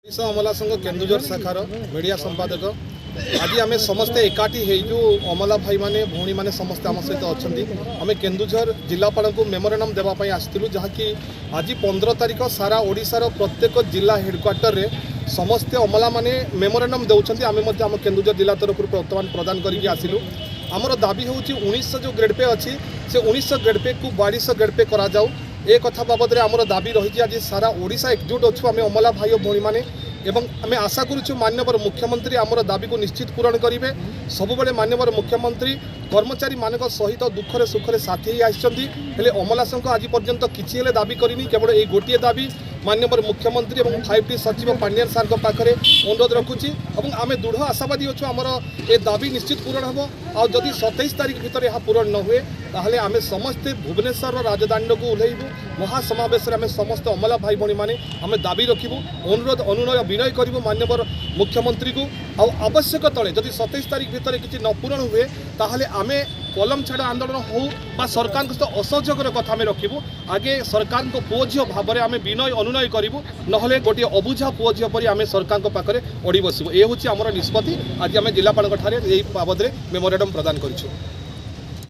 ओडिशा अमला संघ केन्दुझर शाखार मीडिया संपादक आज आम समस्ते एकाठी हो अमला भाई माने भौणी माने समस्ते आम सहित अच्छा आम केन्दुझर जिलापाल को मेमोरेंडम देवाई आसलु जहाँकि आज 15 तारिख सारा ओडिशार प्रत्येक जिला हेडक्वार्टर रे समस्ते अमला माने मेमोरेंडम देउछंती आम केन्दुझर जिला तरफ वर्तमान प्रदान करके आसिलु। आमर दाबी हूँ 1900 जो ग्रेड पे अच्छी से 1900 ग्रेड पे को 2200 ग्रेड पे करा जाऊ ए कथा बाबद आमर दाबी रही आज सारा ओडिशा एकजुट अच्छु आम अमला भाई और भौणी माने एवं आम आशा करूँ माननीय मुख्यमंत्री आमर दाबी को निश्चित पूरण करेंगे। सबुबले माननीय मुख्यमंत्री कर्मचारी मान सहित दुखरे सुखरे साथी आसछंती हेले अमला संघ आज पर्यंत किछि हेले दाबी करनी केवल ये गोटे दाबी माननीय मुख्यमंत्री और 5T सचिव पांड्यान सार पाखे अनुरोध रखुची और आम दृढ़ आशावादी अच्छु आमर ए दाबी निश्चित पूरण हम आदि 27 तारिख भितर यह पूरण न हुए ताहले आम समस्ते भुवनेश्वर राजदांड को ओह्लैबू महासमावेश आम समस्त अमला भाई भौणी माने आम दाबी रखिबू अनुरोध अनुनय विनय करूँ माननीय मुख्यमंत्री को आवश्यक तले जदि 27 तारिख भितर किसी न पूरण हुए ताहले आमे कलम छाड़ आंदोलन हो बा सरकार सहित असहयोगर कथा आम रखिबू आगे सरकार को पुओ झील भाव में आम विनय अनुनय करूँ नहले गोटे अबुझा पुओ झील पर आम सरकार पाखे अड़ी बसबू ये हूँ आमर निष्पत्ति आज आम जिलापाल बाबद मेमोरेंडम प्रदान करूँ।